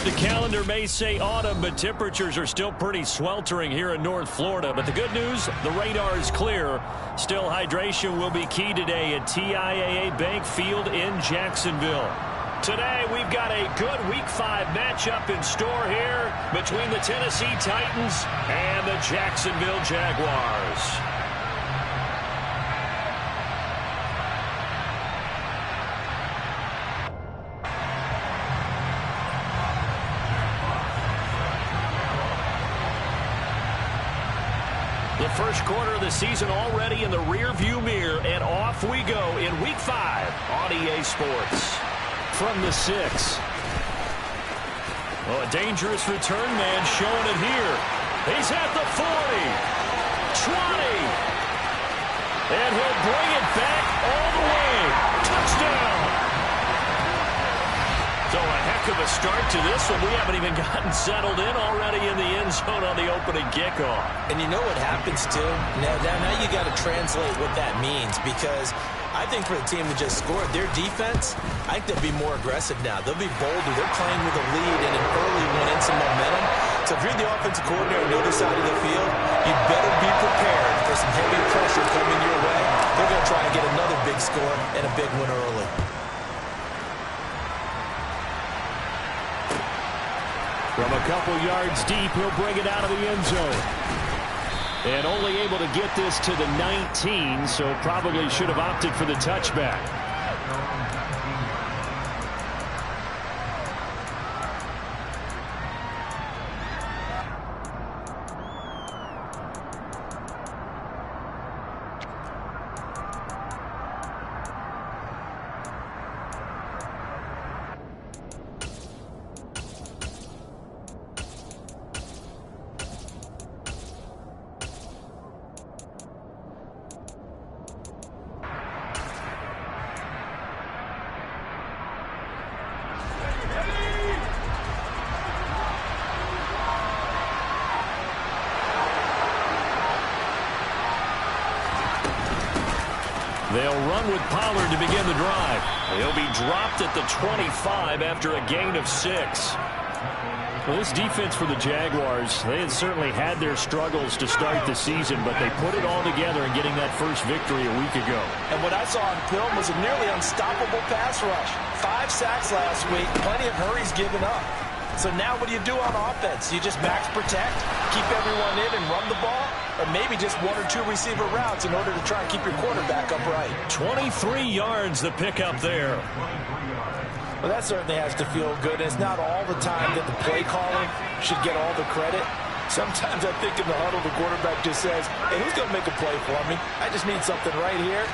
The calendar may say autumn, but temperatures are still pretty sweltering here in North Florida. But the good news, the radar is clear. Still, hydration will be key today at TIAA Bank Field in Jacksonville. Today, we've got a good Week 5 matchup in store here between the Tennessee Titans and the Jacksonville Jaguars. The first quarter of the season already in the rearview mirror, and off we go in Week 5 on EA Sports. From the 6. Oh, a dangerous return man showing it here. He's at the 40. 20. And he'll bring it back all the way. Touchdown. So a heck of a start to this one. We haven't even gotten settled in already in the end zone on the opening kickoff. And you know what happens, too? Now you got to translate what that means, because I think for the team that just scored, their defense, I think they'll be more aggressive now. They'll be bolder. They're playing with a lead and an early one and some momentum. So if you're the offensive coordinator on the other side of the field, you better be prepared for some heavy pressure coming your way. They're going to try and get another big score and a big one early. From a couple yards deep, he'll bring it out of the end zone. And only able to get this to the 19, so probably should have opted for the touchback. They'll run with Pollard to begin the drive. He'll be dropped at the 25 after a gain of 6. Well, this defense for the Jaguars, they had certainly had their struggles to start the season, but they put it all together in getting that first victory a week ago. And what I saw on film was a nearly unstoppable pass rush. 5 sacks last week, plenty of hurries given up. So now what do you do on offense? You just max protect, keep everyone in and run the ball? Or maybe just 1 or 2 receiver routes in order to try and keep your quarterback upright. 23 yards the pickup there. Well, that certainly has to feel good. And it's not all the time that the play caller should get all the credit. Sometimes I think in the huddle, the quarterback just says, hey, who's going to make a play for me? I just need something right here.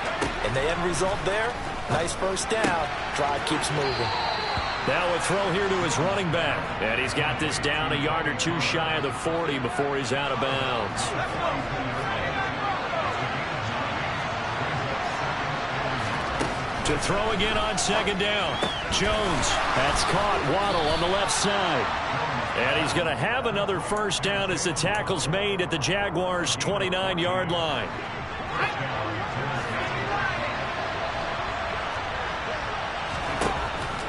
And the end result there, nice first down. Drive keeps moving. Now a throw here to his running back. And he's got this down a yard or 2 shy of the 40 before he's out of bounds. To throw again on second down. Jones. That's caught. Waddle on the left side. And he's going to have another first down as the tackle's made at the Jaguars' 29-yard line.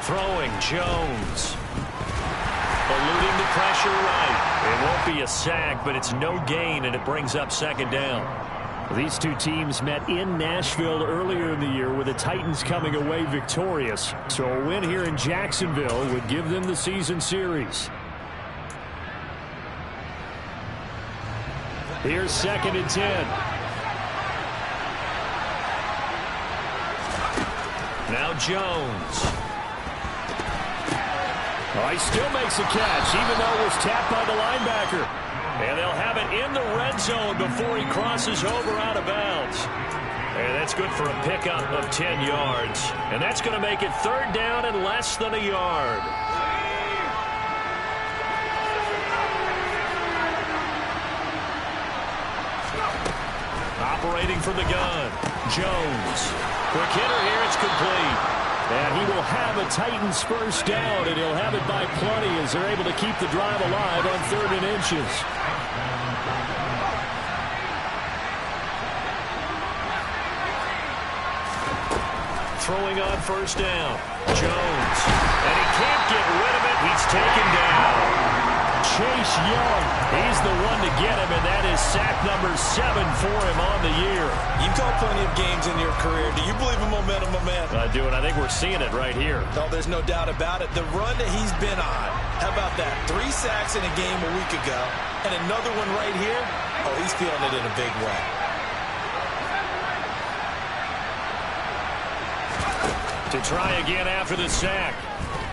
Throwing, Jones. Eluding the pressure right. It won't be a sack, but it's no gain, and it brings up second down. These two teams met in Nashville earlier in the year with the Titans coming away victorious. So a win here in Jacksonville would give them the season series. Here's 2nd and 10. Now Jones. Oh, he still makes a catch, even though it was tapped by the linebacker. And they'll have it in the red zone before he crosses over out of bounds. And that's good for a pickup of 10 yards. And that's going to make it 3rd down and less than a yard. Operating from the gun, Jones. Quick hitter here, it's complete. And he will have a Titans first down, and he'll have it by plenty as they're able to keep the drive alive on 3rd and inches. throwing on first down. Jones. And he can't get rid of it. He's taken down. Chase Young, he's the one to get him, and that is sack number 7 for him on the year. You've called plenty of games in your career. Do you believe in momentum, my man? I do, and I think we're seeing it right here. No, there's no doubt about it. The run that he's been on, how about that? 3 sacks in a game a week ago, and another one right here. Oh, he's feeling it in a big way. To try again after the sack.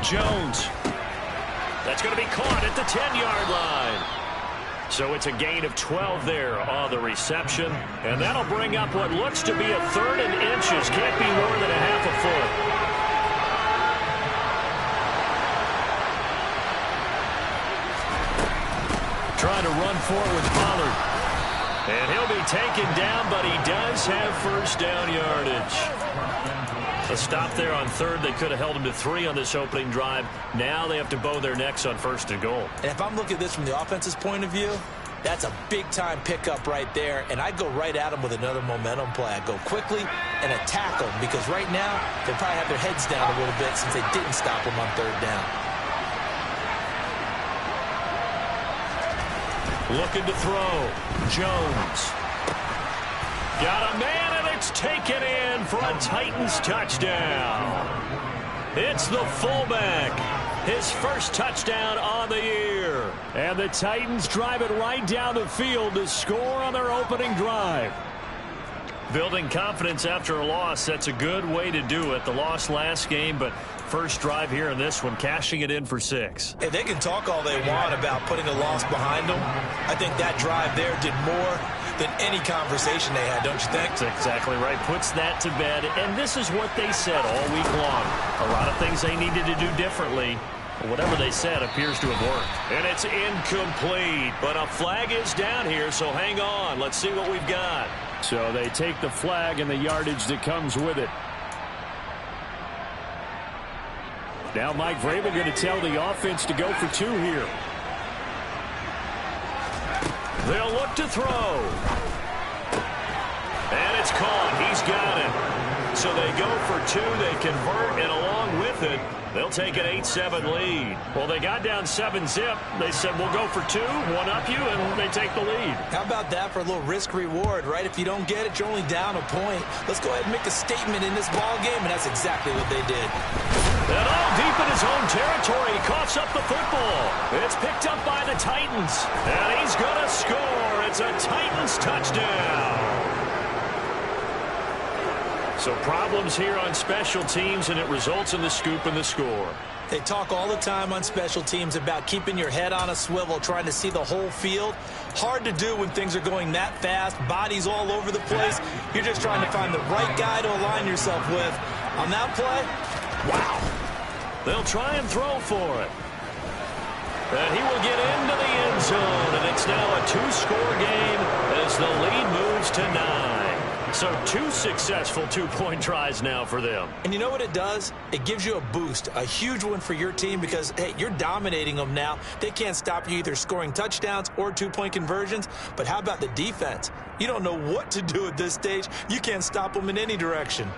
Jones. That's going to be caught at the 10-yard line. So it's a gain of 12 there on the reception. And that'll bring up what looks to be a 3rd and inches. Can't be more than a half a foot. Trying to run forward with Pollard. And he'll be taken down, but he does have first down yardage. A stop there on 3rd. They could have held him to 3 on this opening drive. Now they have to bow their necks on 1st and goal. And if I'm looking at this from the offense's point of view, that's a big-time pickup right there. And I'd go right at him with another momentum play. I'd go quickly and attack them because right now they probably have their heads down a little bit since they didn't stop him on 3rd down. Looking to throw. Jones. Got a man, and it's taken in for a Titans touchdown. It's the fullback. His first touchdown on the year. And the Titans drive it right down the field to score on their opening drive. Building confidence after a loss, that's a good way to do it. The loss last game, but first drive here in this one, cashing it in for 6. Hey, they can talk all they want about putting a loss behind them. I think that drive there did more than any conversation they had, don't you think? That's exactly right. Puts that to bed. And this is what they said all week long. A lot of things they needed to do differently. Whatever they said appears to have worked. And it's incomplete. But a flag is down here, so hang on. Let's see what we've got. So they take the flag and the yardage that comes with it. Now Mike Vrabel going to tell the offense to go for 2 here. They'll look to throw. And it's caught. He's got it. So they go for 2. They convert, and along with it, they'll take an 8-7 lead. Well, they got down 7-zip. They said, we'll go for 2, one-up you, and they take the lead. How about that for a little risk-reward, right? If you don't get it, you're only down a point. Let's go ahead and make a statement in this ball game, and that's exactly what they did. And all deep in his own territory, he coughs up the football. It's picked up by the Titans, and he's going to score. It's a Titans touchdown. So problems here on special teams, and it results in the scoop and the score. They talk all the time on special teams about keeping your head on a swivel, trying to see the whole field. Hard to do when things are going that fast, bodies all over the place. You're just trying to find the right guy to align yourself with. On that play, wow. They'll try and throw for it. And he will get into the end zone, and it's now a 2-score game as the lead moves to 9. So 2 successful 2-point tries now for them. And you know what it does? It gives you a boost, a huge one for your team because, hey, you're dominating them now. They can't stop you either scoring touchdowns or 2-point conversions. But how about the defense? You don't know what to do at this stage. You can't stop them in any direction.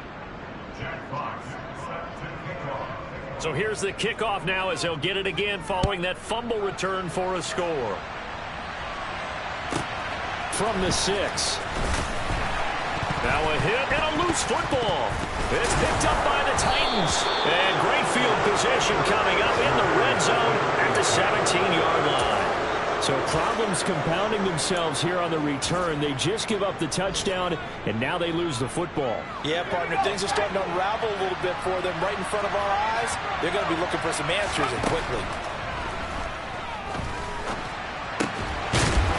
So here's the kickoff now as they'll get it again following that fumble return for a score. From the 6. Now a hit and a loose football. It's picked up by the Titans. And great field position coming up in the red zone at the 17-yard line. So problems compounding themselves here on the return. They just give up the touchdown, and now they lose the football. Yeah, partner, things are starting to unravel a little bit for them right in front of our eyes. They're going to be looking for some answers and quickly.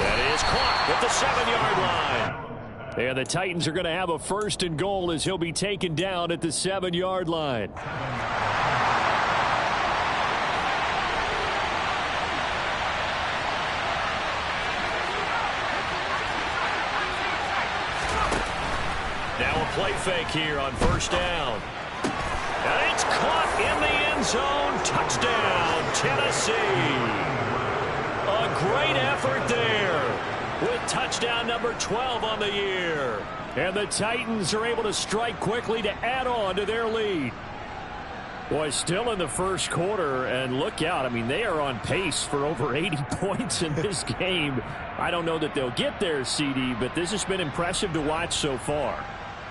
That is caught at the 7-yard line. And the Titans are going to have a 1st and goal as he'll be taken down at the 7-yard line. Now a play fake here on 1st down. And it's caught in the end zone. Touchdown, Tennessee. A great effort there. with touchdown number 12 on the year. And the Titans are able to strike quickly to add on to their lead. Boy, still in the first quarter, and look out. I mean, they are on pace for over 80 points in this game. I don't know that they'll get there, CD, but this has been impressive to watch so far.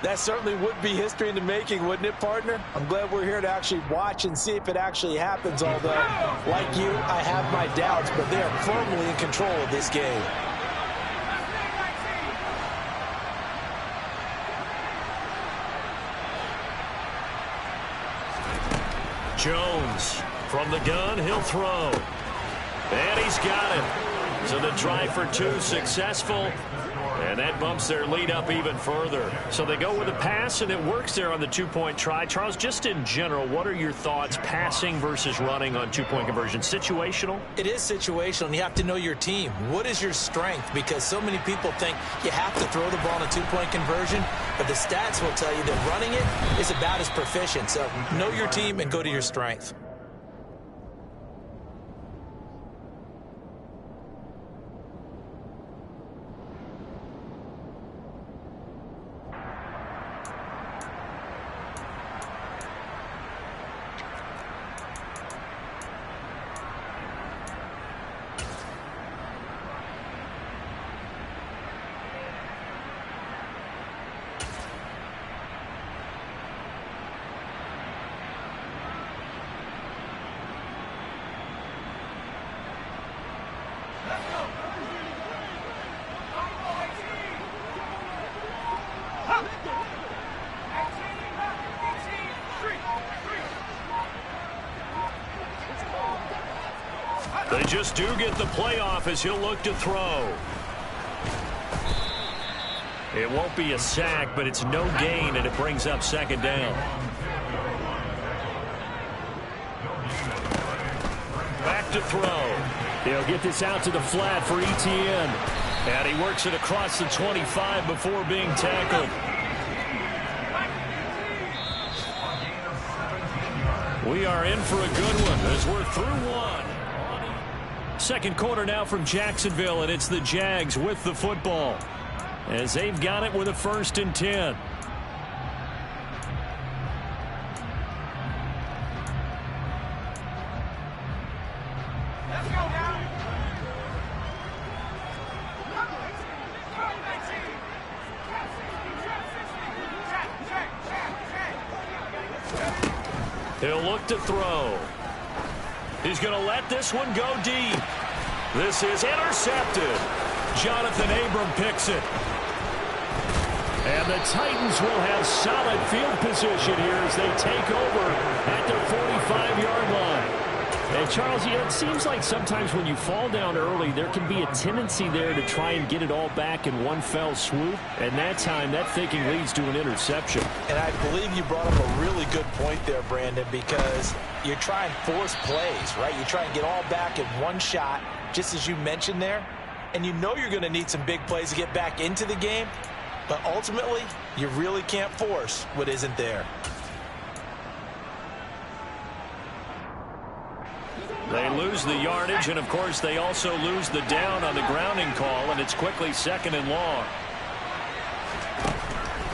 That certainly would be history in the making, wouldn't it, partner? I'm glad we're here to actually watch and see if it actually happens, although, like you, I have my doubts, but they are firmly in control of this game. Jones from the gun, he'll throw. And he's got it. So the try for two successful. And that bumps their lead up even further. So they go with a pass, and it works there on the two-point try. Charles, just in general, what are your thoughts passing versus running on two-point conversion? Situational? It is situational, and you have to know your team. What is your strength? Because so many people think you have to throw the ball in a two-point conversion, but the stats will tell you that running it is about as proficient. So know your team and go to your strength. They just do get the playoff as he'll look to throw. It won't be a sack, but it's no gain, and it brings up second down. Back to throw. He'll get this out to the flat for Etienne. And he works it across the 25 before being tackled. We are in for a good one as we're through one. Second quarter now from Jacksonville, and it's the Jags with the football as they've got it with a 1st and 10. Let's go now. He'll look to throw. He's going to let this one go deep. This is intercepted. Jonathan Abram picks it. And the Titans will have solid field position here as they take over at their 45-yard line. And Charles, you know, it seems like sometimes when you fall down early, there can be a tendency there to try and get it all back in one fell swoop. And that time, that thinking leads to an interception. And I believe you brought up a really good point there, Brandon, because you try and force plays, right? You try and get all back in one shot, just as you mentioned there. And you know you're going to need some big plays to get back into the game. But ultimately, you really can't force what isn't there. They lose the yardage, and, of course, they also lose the down on the grounding call, and it's quickly 2nd and long.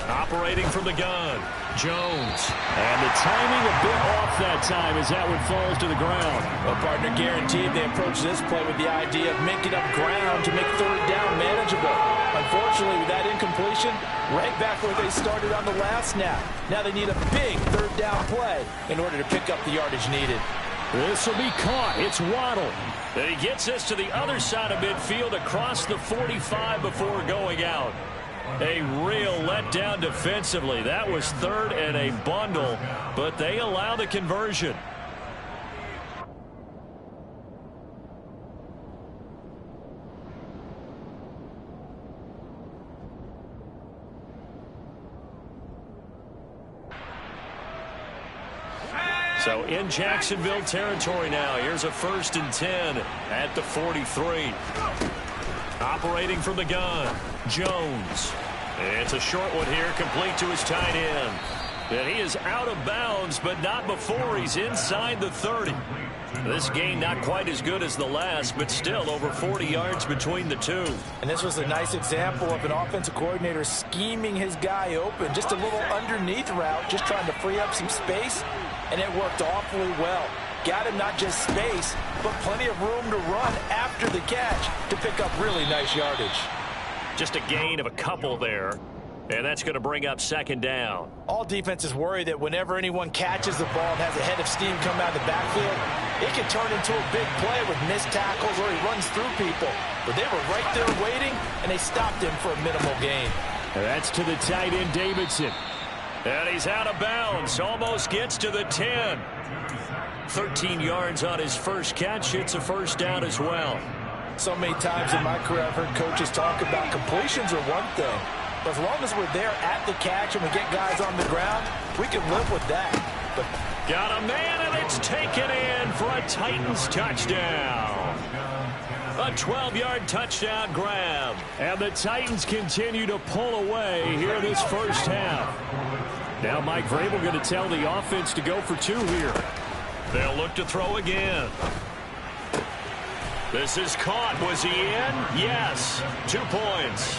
Operating from the gun, Jones. And the timing a bit off that time as that one falls to the ground. Well, partner, guaranteed they approach this play with the idea of making up ground to make 3rd down manageable. Unfortunately, with that incompletion, right back where they started on the last snap. Now they need a big 3rd down play in order to pick up the yardage needed. This will be caught. It's Waddle. And he gets this to the other side of midfield across the 45 before going out. A real letdown defensively. That was 3rd and a bundle, but they allow the conversion. So in Jacksonville territory now. Here's a 1st and 10 at the 43. Operating from the gun, Jones. It's a short one here, complete to his tight end. And he is out of bounds, but not before he's inside the 30. This game not quite as good as the last, but still over 40 yards between the two. And this was a nice example of an offensive coordinator scheming his guy open. Just a little underneath route, just trying to free up some space, and it worked awfully well. Got him not just space, but plenty of room to run after the catch to pick up really nice yardage. Just a gain of a couple there, and that's going to bring up second down. All defenses worry that whenever anyone catches the ball and has a head of steam come out of the backfield, it can turn into a big play with missed tackles or he runs through people. But they were right there waiting, and they stopped him for a minimal gain. That's to the tight end, Davidson. And he's out of bounds, almost gets to the 10. 13 yards on his first catch. It's a first down as well. So many times in my career I've heard coaches talk about completions are one thing. But as long as we're there at the catch and we get guys on the ground, we can live with that. But got a man, and it's taken in for a Titans touchdown. A 12-yard touchdown grab. And the Titans continue to pull away here this first half. Now Mike Vrabel going to tell the offense to go for two here. They'll look to throw again. This is caught. Was he in? Yes. 2 points.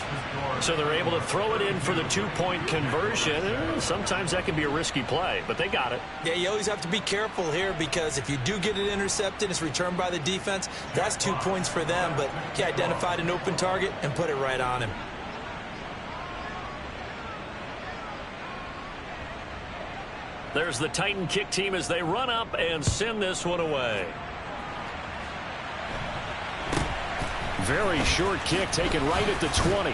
So they're able to throw it in for the two-point conversion. Sometimes that can be a risky play, but they got it. Yeah, you always have to be careful here because if you do get it intercepted, it's returned by the defense. That's 2 points for them, but he identified an open target and put it right on him. There's the Titan kick team as they run up and send this one away. Very short kick taken right at the 20.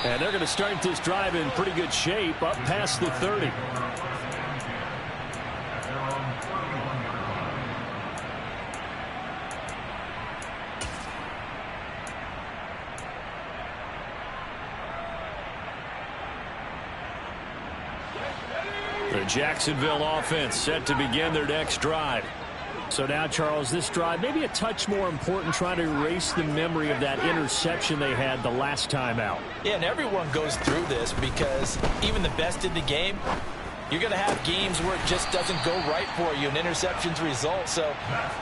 And they're going to start this drive in pretty good shape up past the 30. The Jacksonville offense set to begin their next drive. So now, Charles, this drive maybe a touch more important, trying to erase the memory of that interception they had the last time out. Yeah, and everyone goes through this because even the best in the game, you're going to have games where it just doesn't go right for you and interceptions result. So,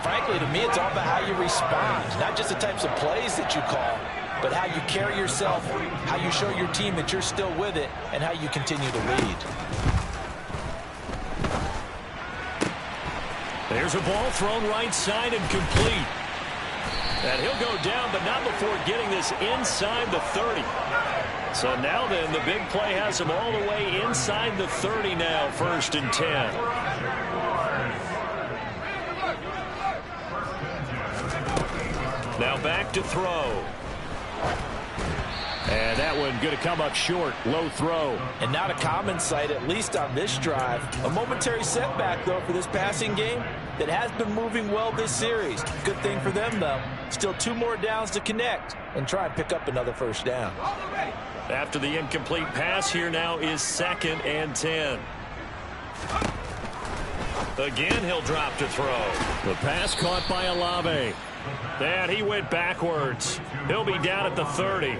frankly, to me, it's all about how you respond, not just the types of plays that you call, but how you carry yourself, how you show your team that you're still with it, and how you continue to lead. There's a ball thrown right side and complete. And he'll go down, but not before getting this inside the 30. So now then, the big play has him all the way inside the 30 now, 1st and 10. Now back to throw. And that one going to come up short. Low throw. And not a common sight, at least on this drive. A momentary setback, though, for this passing game that has been moving well this series. Good thing for them, though. Still 2 more downs to connect and try and pick up another first down. After the incomplete pass, here now is 2nd and 10. Again, he'll drop to throw. The pass caught by Olave. And he went backwards. He'll be down at the 30.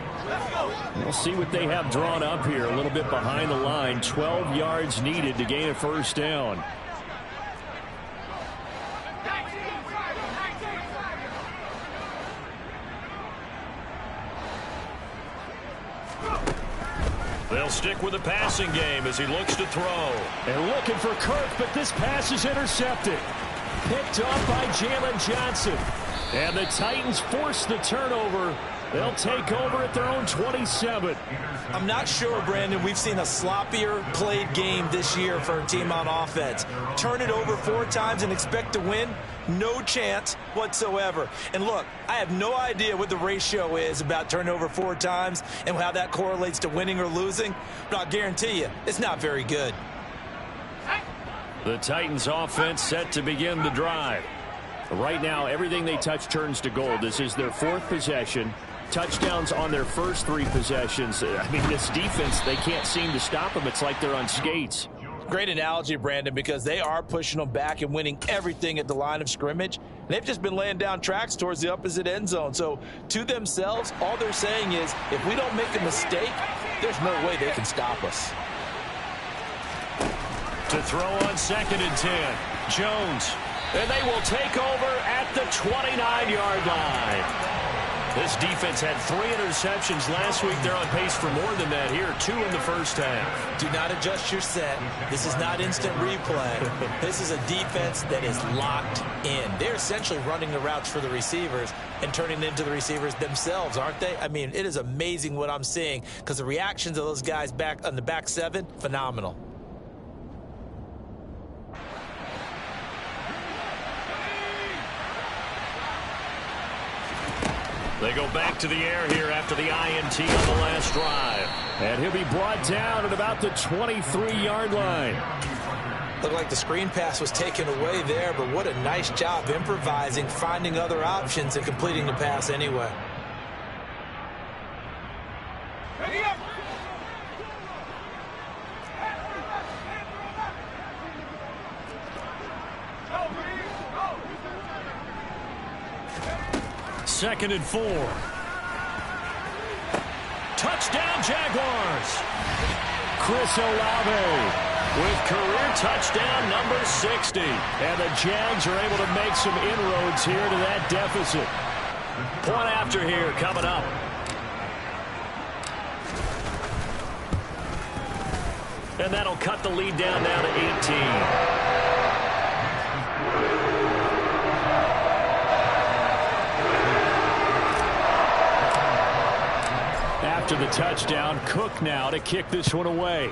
We'll see what they have drawn up here. A little bit behind the line. 12 yards needed to gain a first down. They'll stick with the passing game as he looks to throw. And looking for Kirk, but this pass is intercepted. Picked off by Jalen Johnson. And the Titans force the turnover. They'll take over at their own 27. I'm not sure, Brandon, we've seen a sloppier played game this year for a team on offense. Turn it over 4 times and expect to win? No chance whatsoever. And look, I have no idea what the ratio is about turnover 4 times and how that correlates to winning or losing, but I'll guarantee you it's not very good. The Titans offense set to begin the drive. Right now, everything they touch turns to gold. This is their 4th possession. Touchdowns on their first 3 possessions. I mean, this defense, they can't seem to stop them. It's like they're on skates. Great analogy, Brandon, because they are pushing them back and winning everything at the line of scrimmage. They've just been laying down tracks towards the opposite end zone. So to themselves, all they're saying is, if we don't make a mistake, there's no way they can stop us. To throw on 2nd and 10. Jones. And they will take over at the 29-yard line. This defense had 3 interceptions last week. They're on pace for more than that here, 2 in the first half. Do not adjust your set. This is not instant replay. This is a defense that is locked in. They're essentially running the routes for the receivers and turning it into the receivers themselves, aren't they? I mean, it is amazing what I'm seeing because the reactions of those guys back on the back 7, phenomenal. They go back to the air here after the INT on the last drive. And he'll be brought down at about the 23-yard line. Looked like the screen pass was taken away there, but what a nice job improvising, finding other options, and completing the pass anyway. Second and 4. Touchdown, Jaguars. Chris Olave with career touchdown number 60. And the Jags are able to make some inroads here to that deficit. Point after here coming up. And that'll cut the lead down now to 18. After the touchdown, Cook now to kick this one away.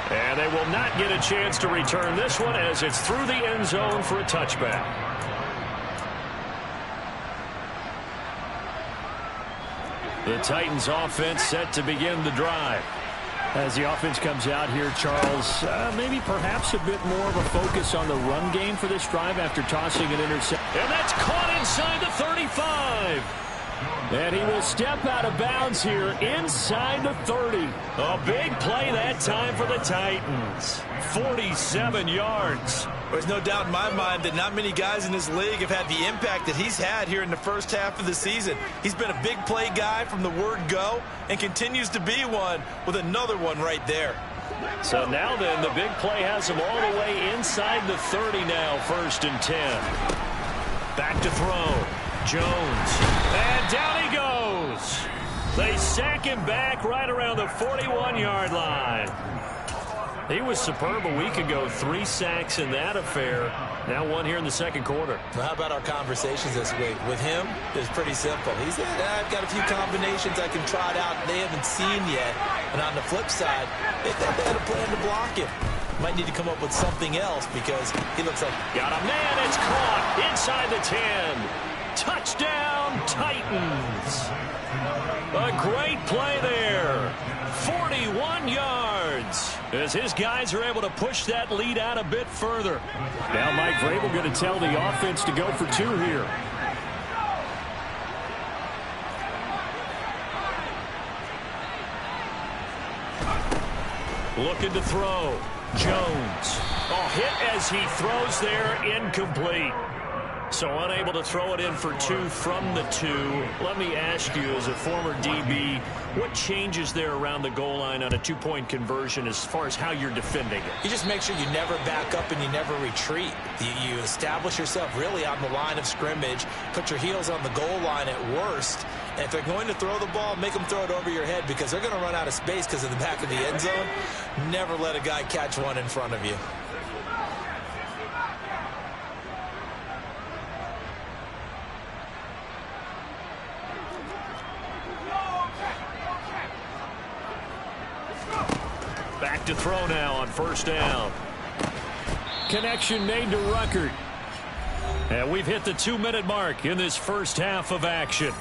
And they will not get a chance to return this one as it's through the end zone for a touchback. The Titans offense set to begin the drive. As the offense comes out here, Charles, maybe perhaps a bit more of a focus on the run game for this drive after tossing an interception. And that's caught inside the 35. And he will step out of bounds here inside the 30. A big play that time for the Titans. 47 yards. There's no doubt in my mind that not many guys in this league have had the impact that he's had here in the first half of the season. He's been a big play guy from the word go and continues to be one with another one right there. So now then, the big play has him all the way inside the 30 now, 1st and 10. Back to throw. Jones. And down he goes. They sack him back right around the 41-yard line. He was superb a week ago. 3 sacks in that affair. Now 1 here in the second quarter. Well, how about our conversations this week? With him, it's pretty simple. He said, I've got a few combinations I can try out they haven't seen yet. And on the flip side, they had a plan to block him. Might need to come up with something else because he looks like... Got a man. It's caught inside the 10. Touchdown, Titans. A great play there. 41 yards as his guys are able to push that lead out a bit further. Now Mike Vrabel going to tell the offense to go for 2 here. Looking to throw. Jones. Oh, hit as he throws there, incomplete. So unable to throw it in for 2 from the 2. Let me ask you, as a former DB, what changes there around the goal line on a 2-point conversion as far as how you're defending it? You just make sure you never back up and you never retreat. You establish yourself really on the line of scrimmage, put your heels on the goal line at worst. And if they're going to throw the ball, make them throw it over your head because they're going to run out of space because of the back of the end zone. Never let a guy catch one in front of you. Back to throw now on 1st down. Connection made to Ruckert. And we've hit the 2-minute mark in this first half of action.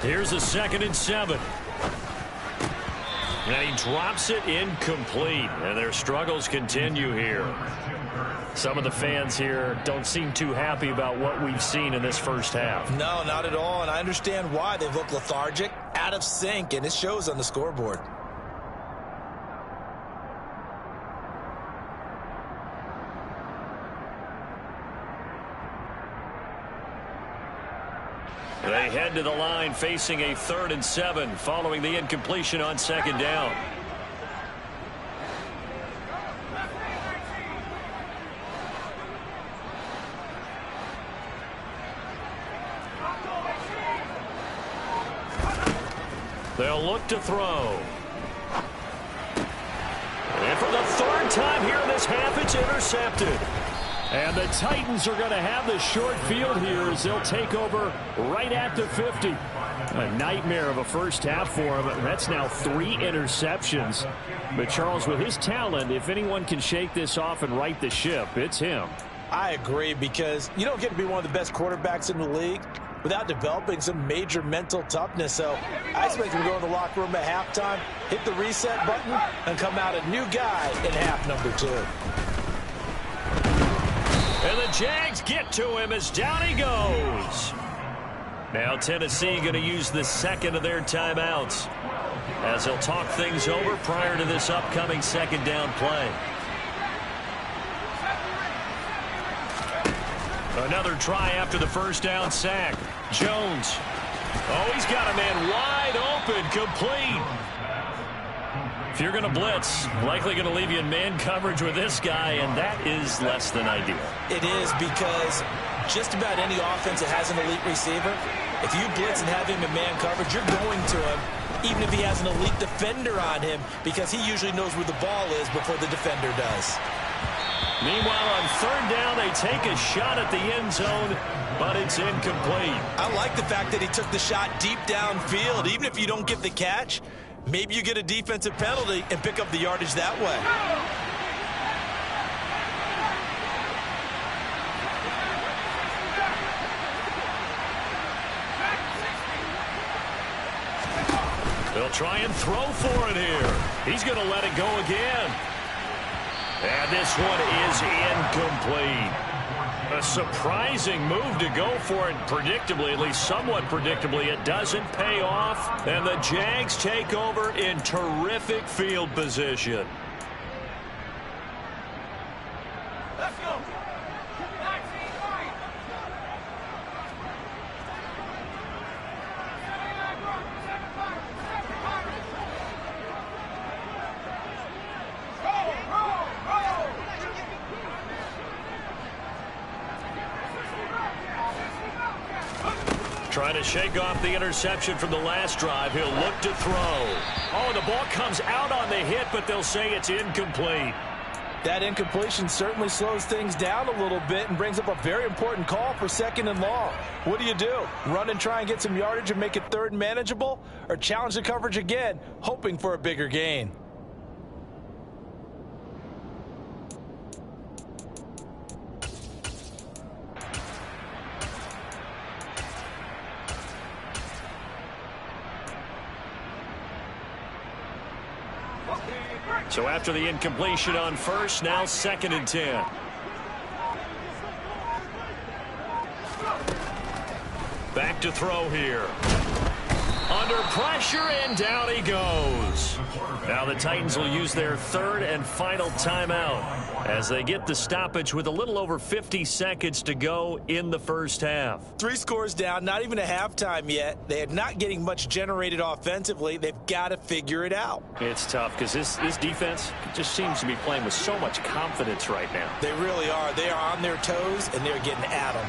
Here's a 2nd and 7. And he drops it incomplete. And their struggles continue here. Some of the fans here don't seem too happy about what we've seen in this first half. No, not at all. And I understand why. They've looked lethargic, out of sync, and it shows on the scoreboard. They head to the line facing a 3rd and 7 following the incompletion on 2nd down. They'll look to throw. And for the 3rd time here in this half, it's intercepted. And the Titans are going to have the short field here as they'll take over right at the 50. A nightmare of a first half for him. That's now 3 interceptions. But Charles, with his talent, if anyone can shake this off and right the ship, it's him. I agree, because you don't get to be one of the best quarterbacks in the league without developing some major mental toughness. So I expect him to go in the locker room at halftime, hit the reset button, and come out a new guy in half number 2. And the Jags get to him as down he goes. Now Tennessee going to use the 2nd of their timeouts as they'll talk things over prior to this upcoming 2nd down play. Another try after the first down sack. Jones. Oh, he's got a man wide open, complete. If you're going to blitz, likely going to leave you in man coverage with this guy, and that is less than ideal. It is, because just about any offense that has an elite receiver, if you blitz and have him in man coverage, you're going to him, even if he has an elite defender on him, because he usually knows where the ball is before the defender does. Meanwhile, on 3rd down, they take a shot at the end zone, but it's incomplete. I like the fact that he took the shot deep downfield. Even if you don't get the catch, maybe you get a defensive penalty and pick up the yardage that way. They'll try and throw for it here. He's going to let it go again. And this one is incomplete. A surprising move to go for it predictably, at least somewhat predictably. It doesn't pay off, and the Jags take over in terrific field position. Let's go. Trying to shake off the interception from the last drive. He'll look to throw. Oh, the ball comes out on the hit, but they'll say it's incomplete. That incompletion certainly slows things down a little bit and brings up a very important call for 2nd and long. What do? Run and try and get some yardage and make it 3rd manageable? Or challenge the coverage again, hoping for a bigger gain? So after the incompletion on 1st, now 2nd and 10. Back to throw here. Under pressure, and down he goes. Now the Titans will use their 3rd and final timeout as they get the stoppage with a little over 50 seconds to go in the first half. 3 scores down, not even a halftime yet. They are not getting much generated offensively. They've got to figure it out. It's tough because this defense just seems to be playing with so much confidence right now. They really are. They are on their toes, and they're getting at them.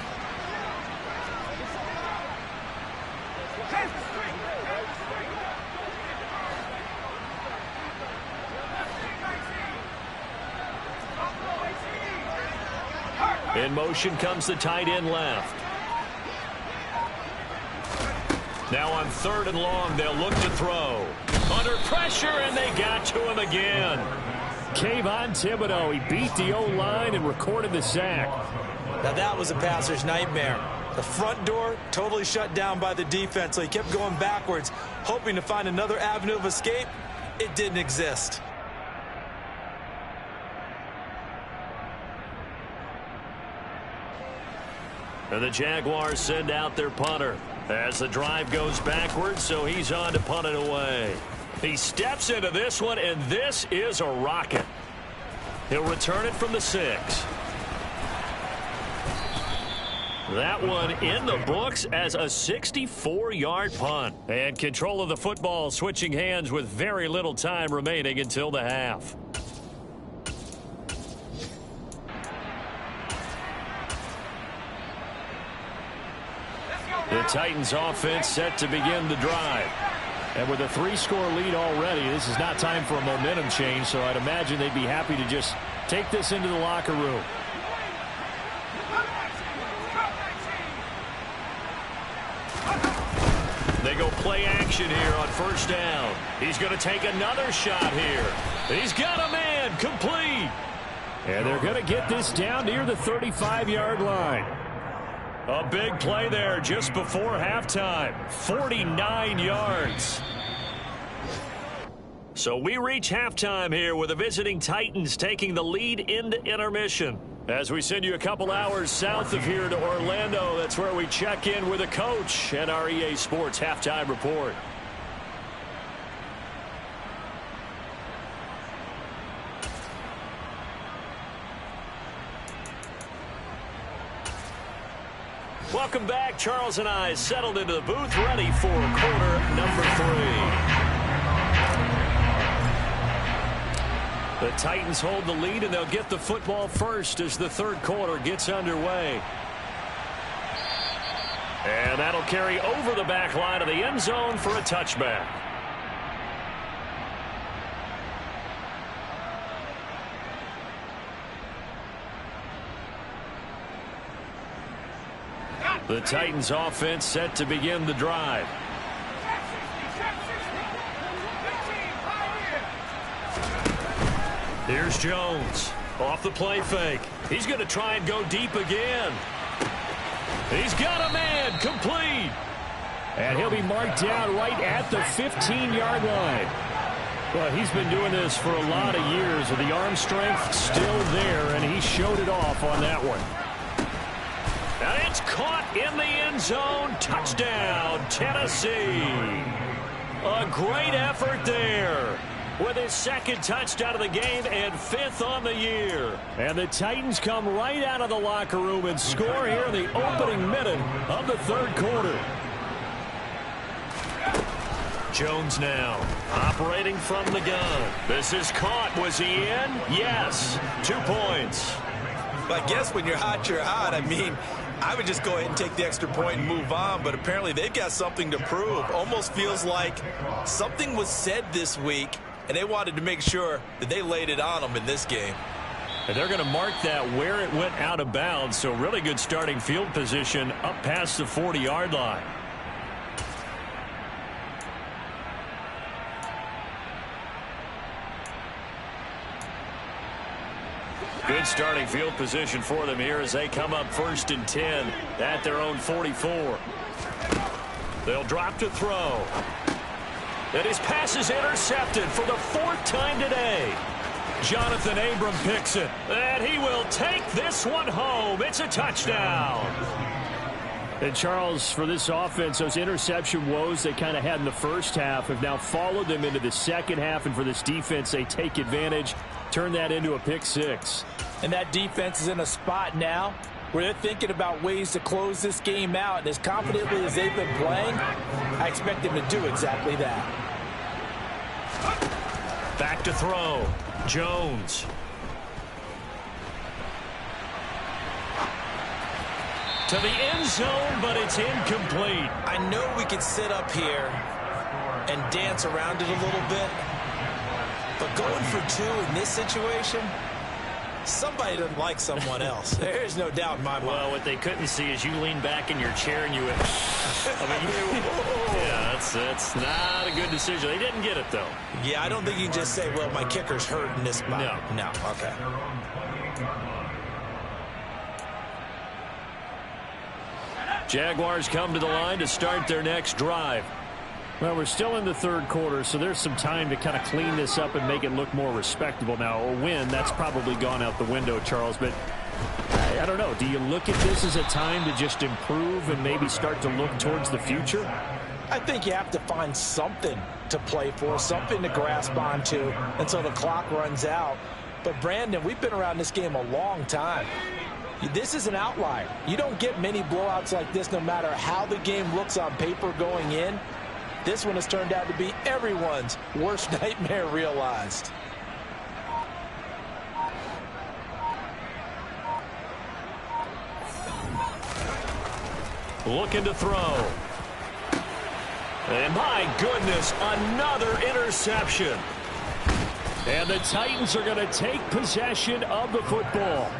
In motion comes the tight end left. Now on 3rd and long, they'll look to throw. Under pressure, and they got to him again. Kayvon Thibodeaux, he beat the O-line and recorded the sack. Now that was a passer's nightmare. The front door totally shut down by the defense, so he kept going backwards, hoping to find another avenue of escape. It didn't exist. And the Jaguars send out their punter as the drive goes backwards, so he's on to punt it away. He steps into this one, and this is a rocket. He'll return it from the 6. That one in the books as a 64-yard punt. And control of the football switching hands with very little time remaining until the half. The Titans offense set to begin the drive. And with a 3-score lead already, this is not time for a momentum change, so I'd imagine they'd be happy to just take this into the locker room. They go play action here on first down. He's going to take another shot here. He's got a man, complete. And they're going to get this down near the 35-yard line. A big play there just before halftime. 49 yards. So we reach halftime here with the visiting Titans taking the lead into intermission. As we send you a couple hours south of here to Orlando, that's where we check in with a coach at our EA Sports Halftime Report. Welcome back. Charles and I settled into the booth, ready for quarter number 3. The Titans hold the lead, and they'll get the football first as the third quarter gets underway. And that'll carry over the back line of the end zone for a touchback. The Titans offense set to begin the drive. Here's Jones off the play fake. He's going to try and go deep again. He's got a man, complete. And he'll be marked down right at the 15-yard line. Well, he's been doing this for a lot of years with the arm strength still there, and he showed it off on that one. And it's caught in the end zone. Touchdown, Tennessee. A great effort there with his second touchdown of the game and 5th on the year. And the Titans come right out of the locker room and score here in the opening minute of the third quarter. Jones now operating from the gun. This is caught. Was he in? Yes. 2 points. I guess when you're hot, you're hot. I mean, I would just go ahead and take the extra point and move on, but apparently they've got something to prove. Almost feels like something was said this week, and they wanted to make sure that they laid it on them in this game. And they're going to mark that where it went out of bounds, so really good starting field position up past the 40-yard line. Good starting field position for them here as they come up 1st and 10 at their own 44. They'll drop to throw. And his pass is intercepted for the 4th time today. Jonathan Abram picks it. And he will take this one home. It's a touchdown. And Charles, for this offense, those interception woes they kind of had in the first half have now followed them into the second half. And for this defense, they take advantage, turn that into a pick 6. And that defense is in a spot now where they're thinking about ways to close this game out. And as confidently as they've been playing, I expect them to do exactly that. Back to throw. Jones. To the end zone, but it's incomplete. I know we could sit up here and dance around it a little bit, but going for 2 in this situation, somebody doesn't like someone else. There's no doubt in my mind. Well, what they couldn't see is you lean back in your chair and you went, yeah, that's not a good decision. They didn't get it, though. Yeah, I don't think you can just say, well, my kicker's hurt in this spot. No, okay. Jaguars come to the line to start their next drive. Well, we're still in the third quarter, so there's some time to kind of clean this up and make it look more respectable now. A win, that's probably gone out the window, Charles, but I don't know. Do you look at this as a time to just improve and maybe start to look towards the future? I think you have to find something to play for, something to grasp onto until the clock runs out. But, Brandon, we've been around this game a long time. This is an outlier. You don't get many blowouts like this no matter how the game looks on paper going in. This one has turned out to be everyone's worst nightmare realized. Looking to throw. And my goodness, another interception. And the Titans are going to take possession of the football.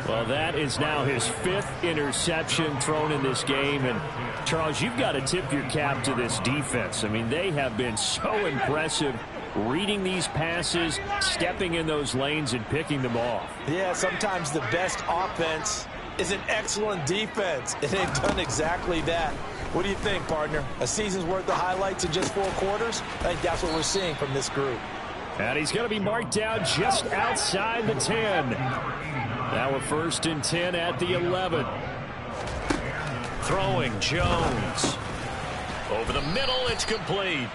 Well, that is now his 5th interception thrown in this game. And, Charles, you've got to tip your cap to this defense. I mean, they have been so impressive reading these passes, stepping in those lanes, and picking them off. Yeah, sometimes the best offense is an excellent defense, and they've done exactly that. What do you think, partner? A season's worth of highlights in just 4 quarters? I think that's what we're seeing from this group. And he's going to be marked down just outside the 10. Now a 1st and 10 at the 11. Throwing Jones. Over the middle, it's complete.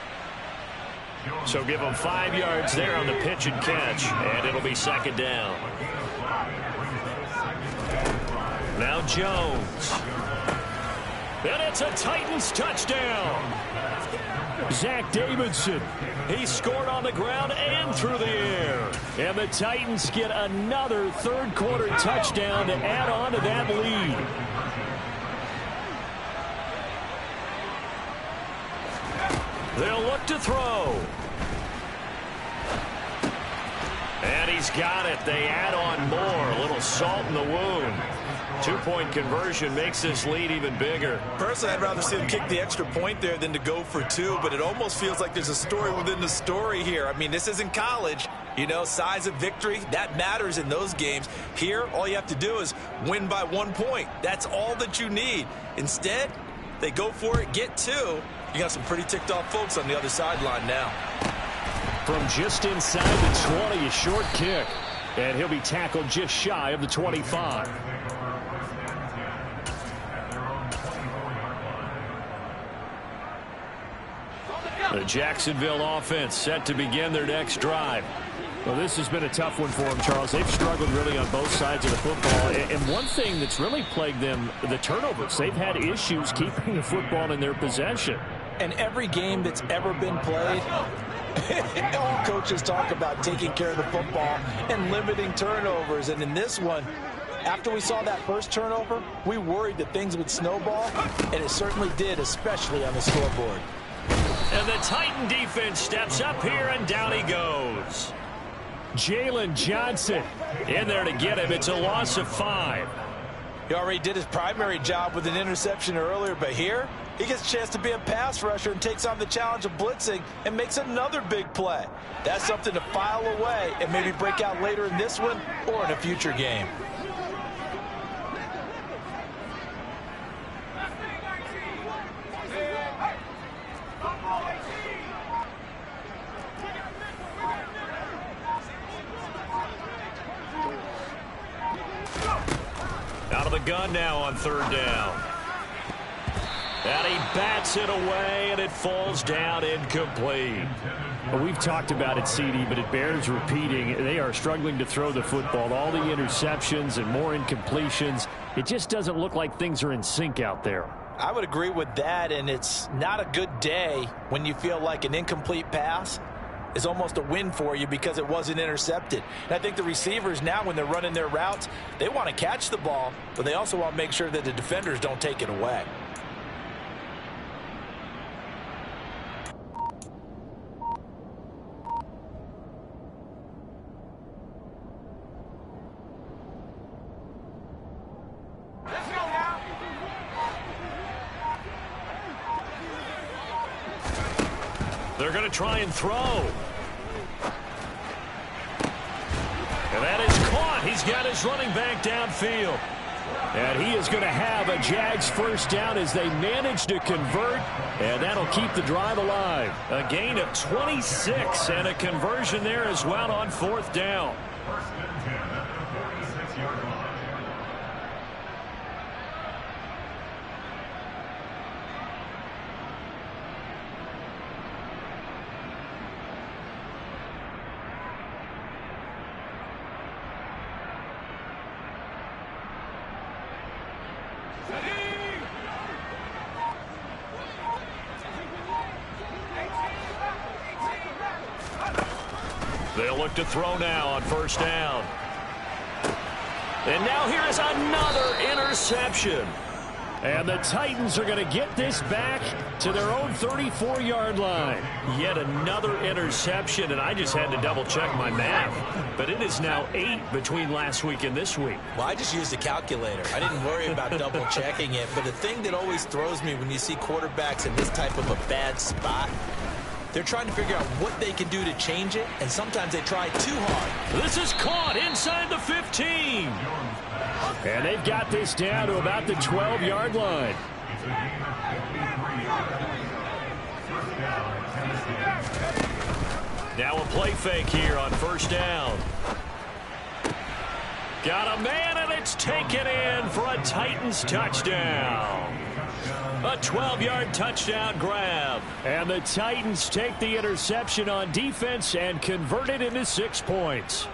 So give him 5 yards there on the pitch and catch, and it'll be 2nd down. Now Jones. And it's a Titans touchdown. Zach Davidson. He scored on the ground and through the air. And the Titans get another 3rd quarter touchdown to add on to that lead. They'll look to throw. And he's got it. They add on more. A little salt in the wound. 2-point conversion makes this lead even bigger. Personally, I'd rather see them kick the extra point there than to go for 2, but it almost feels like there's a story within the story here. I mean, this isn't college. You know, size of victory, that matters in those games. Here, all you have to do is win by 1 point. That's all that you need. Instead, they go for it, get 2. You got some pretty ticked off folks on the other sideline now. From just inside the 20, a short kick. And he'll be tackled just shy of the 25. The Jacksonville offense set to begin their next drive. Well, this has been a tough one for them, Charles. They've struggled really on both sides of the football. And one thing that's really plagued them, the turnovers. They've had issues keeping the football in their possession. And every game that's ever been played, all coaches talk about taking care of the football and limiting turnovers. And in this one, after we saw that first turnover, we worried that things would snowball, and it certainly did, especially on the scoreboard. And the Titan defense steps up here, and down he goes. Jalen Johnson in there to get him. It's a loss of 5. He already did his primary job with an interception earlier, but here he gets a chance to be a pass rusher and takes on the challenge of blitzing and makes another big play. That's something to file away and maybe break out later in this one or in a future game. Out of the gun now on 3rd down. And he bats it away, and it falls down incomplete. Well, we've talked about it, CD, but it bears repeating. They are struggling to throw the football. All the interceptions and more incompletions. It just doesn't look like things are in sync out there. I would agree with that, and it's not a good day when you feel like an incomplete pass is almost a win for you because it wasn't intercepted. And I think the receivers now, when they're running their routes, they want to catch the ball, but they also want to make sure that the defenders don't take it away. They're going to try and throw. And that is caught. He's got his running back downfield. And he is going to have a Jags 1st down as they manage to convert. And that'll keep the drive alive. A gain of 26 and a conversion there as well on 4th down. They'll look to throw now on first down. And now here is another interception. And the Titans are going to get this back to their own 34-yard line. Yet another interception, and I just had to double-check my math. But it is now 8 between last week and this week. Well, I just used a calculator. I didn't worry about double-checking it. But the thing that always throws me when you see quarterbacks in this type of a bad spot, they're trying to figure out what they can do to change it, and sometimes they try too hard. This is caught inside the 15. And they've got this down to about the 12-yard line. Now a play fake here on first down. Got a man, and it's taken in for a Titans touchdown. A 12-yard touchdown grab. And the Titans take the interception on defense and convert it into 6 points.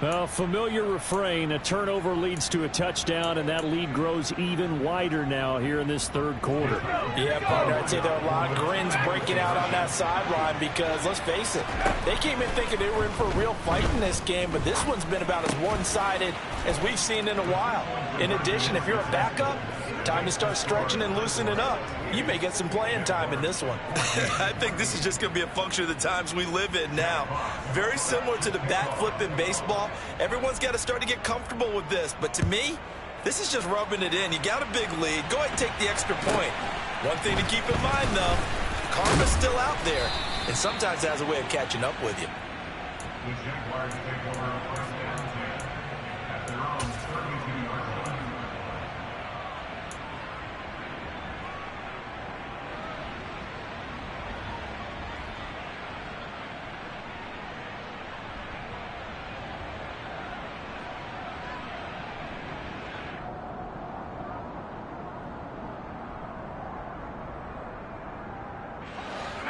A familiar refrain, a turnover leads to a touchdown, and that lead grows even wider now here in this third quarter. Yeah, partner, I'd say there are a lot of grins breaking out on that sideline because, let's face it, they came in thinking they were in for a real fight in this game, but this one's been about as one-sided as we've seen in a while. In addition, if you're a backup, time to start stretching and loosening up. You may get some playing time in this one. I think this is just going to be a function of the times we live in now. Very similar to the bat flip in baseball. Everyone's got to start to get comfortable with this. But to me, this is just rubbing it in. You got a big lead. Go ahead and take the extra point. One thing to keep in mind, though, karma's still out there, and sometimes has a way of catching up with you. The Jaguars take over first down at their own 32-yard line.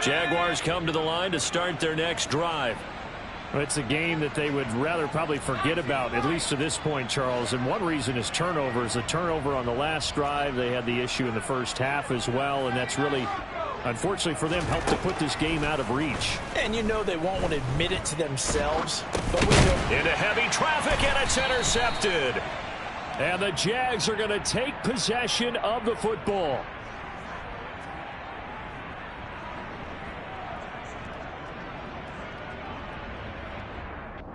Jaguars come to the line to start their next drive. It's a game that they would rather probably forget about, at least to this point, Charles. And one reason is turnovers. A turnover on the last drive. They had the issue in the first half as well, and that's really, unfortunately for them, helped to put this game out of reach. And you know they won't want to admit it to themselves, but we know. Into heavy traffic, and it's intercepted. And the Jags are going to take possession of the football.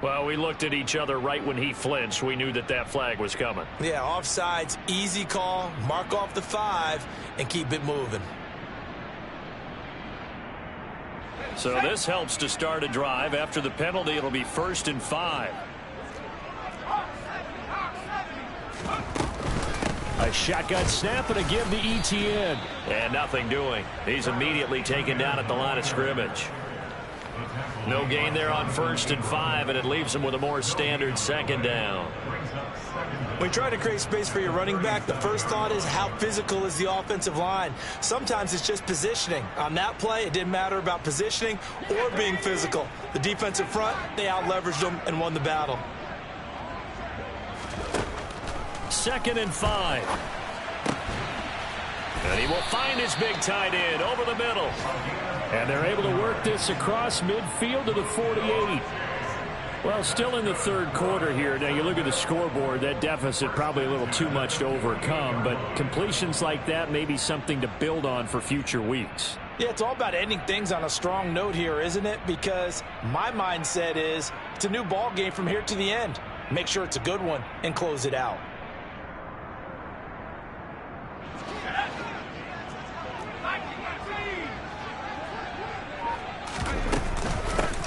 Well, we looked at each other right when he flinched. We knew that that flag was coming. Yeah, offsides, easy call, mark off the 5, and keep it moving. So this helps to start a drive. After the penalty, it'll be 1st and 5. A shotgun snap and a give to ETN. And nothing doing. He's immediately taken down at the line of scrimmage. No gain there on 1st and 5, and it leaves him with a more standard 2nd down. When you try to create space for your running back, the first thought is how physical is the offensive line. Sometimes it's just positioning. On that play, it didn't matter about positioning or being physical. The defensive front, they out-leveraged them and won the battle. 2nd and 5. And he will find his big tight end over the middle. And they're able to work this across midfield to the 48. Well, still in the third quarter here. Now, you look at the scoreboard, that deficit probably a little too much to overcome. But completions like that may be something to build on for future weeks. Yeah, it's all about ending things on a strong note here, isn't it? Because my mindset is it's a new ball game from here to the end. Make sure it's a good one and close it out.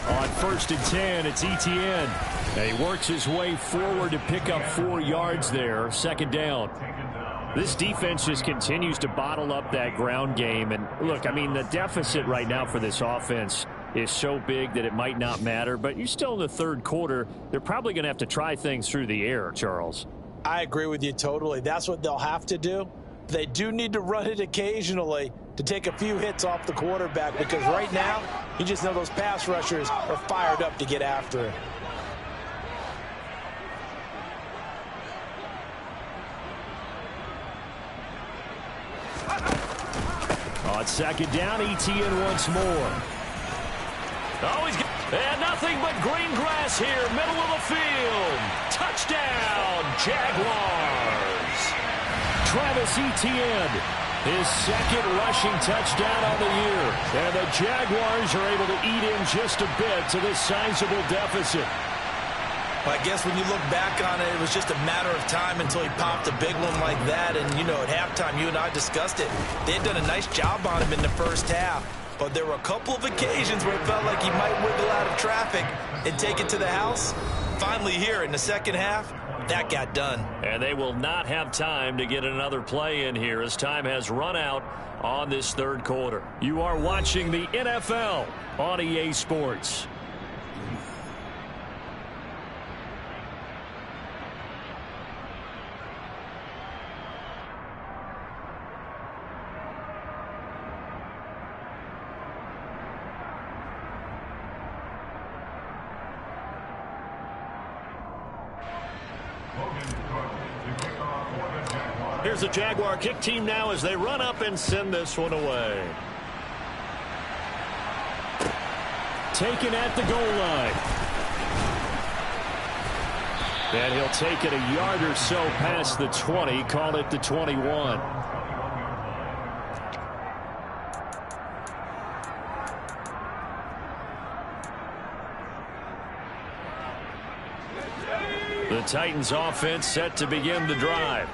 On 1st and 10, it's ETN. And he works his way forward to pick up 4 yards there. 2nd down. This defense just continues to bottle up that ground game. And look, I mean, the deficit right now for this offense is so big that it might not matter. But you're still in the third quarter. They're probably going to have to try things through the air, Charles. I agree with you totally. That's what they'll have to do. They do need to run it occasionally to take a few hits off the quarterback, because right now, you just know those pass rushers are fired up to get after it. On 2nd down, ETN once more. Oh, and nothing but green grass here, middle of the field. Touchdown, Jaguars. Travis Etienne, his second rushing touchdown on the year. And the Jaguars are able to eat in just a bit to this sizable deficit. I guess when you look back on it, it was just a matter of time until he popped a big one like that. And, you know, at halftime, you and I discussed it. They had done a nice job on him in the first half. But there were a couple of occasions where it felt like he might wiggle out of traffic and take it to the house. Finally here in the second half, that got done. And they will not have time to get another play in here as time has run out on this third quarter. You are watching the NFL on EA Sports. Here's the Jaguar kick team now as they run up and send this one away. Taken at the goal line. And he'll take it a yard or so past the 20, call it the 21. The Titans offense set to begin the drive.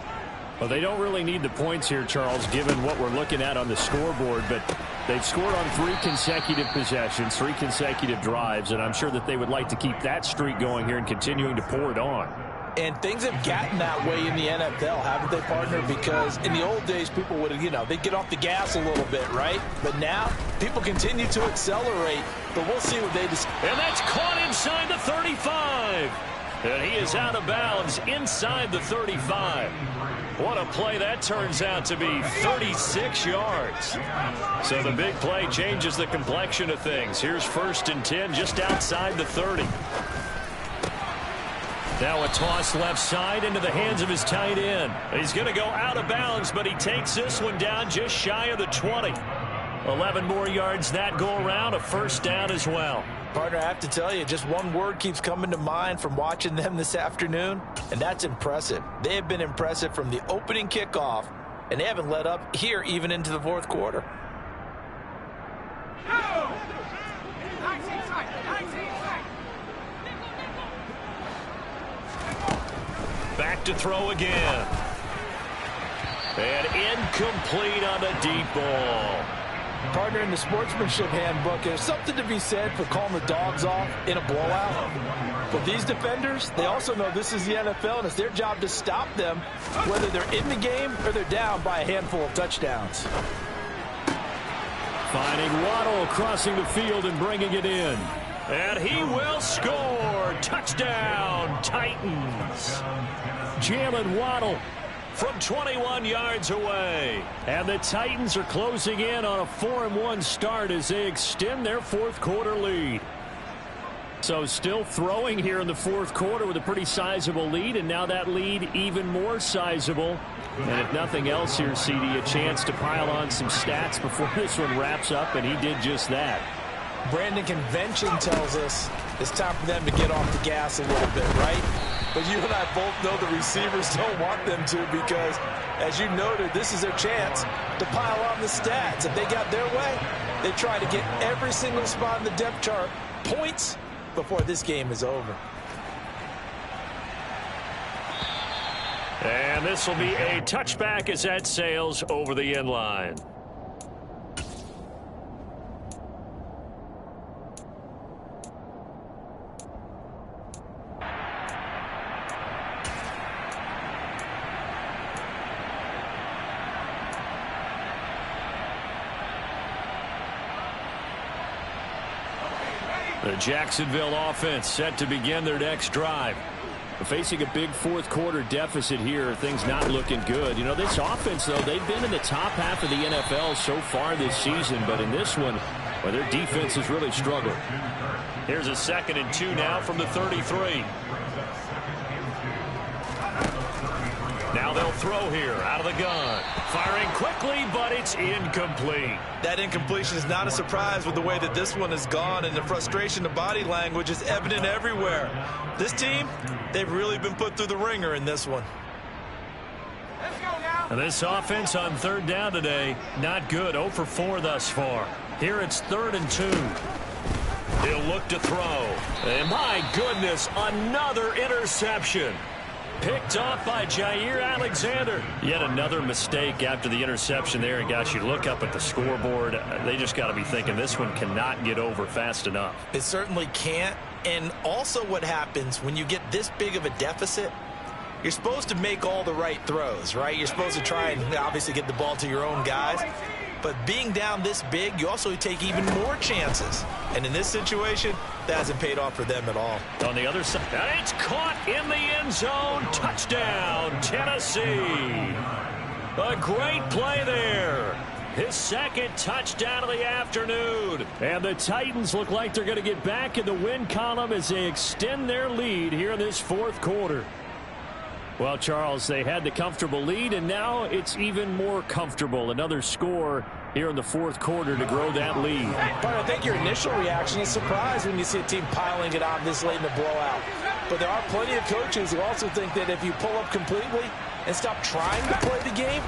Well, they don't really need the points here, Charles, given what we're looking at on the scoreboard, but they've scored on 3 consecutive possessions, 3 consecutive drives, and I'm sure that they would like to keep that streak going here and continuing to pour it on. And things have gotten that way in the NFL, haven't they, partner? Because in the old days, people would, they'd get off the gas a little bit, right? But now, people continue to accelerate, but we'll see what they decide. And that's caught inside the 35. And he is out of bounds inside the 35. What a play that turns out to be, 36 yards. So the big play changes the complexion of things. Here's 1st and 10 just outside the 30. Now a toss left side into the hands of his tight end. He's going to go out of bounds, but he takes this one down just shy of the 20. 11 more yards that go around, a 1st down as well. Partner, I have to tell you, just one word keeps coming to mind from watching them this afternoon, and that's impressive. They have been impressive from the opening kickoff, and they haven't let up here even into the 4th quarter. Back to throw again. And incomplete on the deep ball. Partner, in the sportsmanship handbook, there's something to be said for calling the dogs off in a blowout. But these defenders, they also know this is the NFL, and it's their job to stop them, whether they're in the game or they're down by a handful of touchdowns. Finding Waddle crossing the field and bringing it in. And he will score. Touchdown, Titans. Jalen Waddle from 21 yards away. And the Titans are closing in on a 4-1 start as they extend their 4th quarter lead. So still throwing here in the 4th quarter with a pretty sizable lead, and now that lead even more sizable. And if nothing else here, CD, a chance to pile on some stats before this one wraps up, and he did just that. Brandon, convention tells us it's time for them to get off the gas a little bit, right? But you and I both know the receivers don't want them to because, as you noted, this is their chance to pile on the stats. If they got their way, they try to get every single spot in the depth chart points before this game is over. And this will be a touchback as that sails over the end line. The Jacksonville offense set to begin their next drive. Facing a big 4th quarter deficit here, things not looking good. This offense, though, they've been in the top half of the NFL so far this season, but in this one, well, their defense has really struggled. Here's a 2nd and 2 now from the 33. Now they'll throw here out of the gun. Firing quickly, but it's incomplete. That incompletion is not a surprise with the way that this one has gone, and the frustration, the body language is evident everywhere. This team, they've really been put through the ringer in this one. And this offense on third down today, not good. 0 for 4 thus far. Here it's 3rd and 2. He'll look to throw. And my goodness, another interception. Picked off by Jair Alexander. Yet another mistake after the interception there. And gosh, you look up at the scoreboard, they just got to be thinking this one cannot get over fast enough. It certainly can't. And also what happens when you get this big of a deficit, you're supposed to make all the right throws, right? You're supposed to try and obviously get the ball to your own guys. But being down this big, you also take even more chances. And in this situation, that hasn't paid off for them at all. On the other side, and it's caught in the end zone. Touchdown, Tennessee. A great play there. His second touchdown of the afternoon. And the Titans look like they're going to get back in the win column as they extend their lead here in this 4th quarter. Well, Charles, they had the comfortable lead, and now it's even more comfortable. Another score here in the 4th quarter to grow that lead. But I think your initial reaction is surprise when you see a team piling it on this late in the blowout. But there are plenty of coaches who also think that if you pull up completely and stop trying to play the game,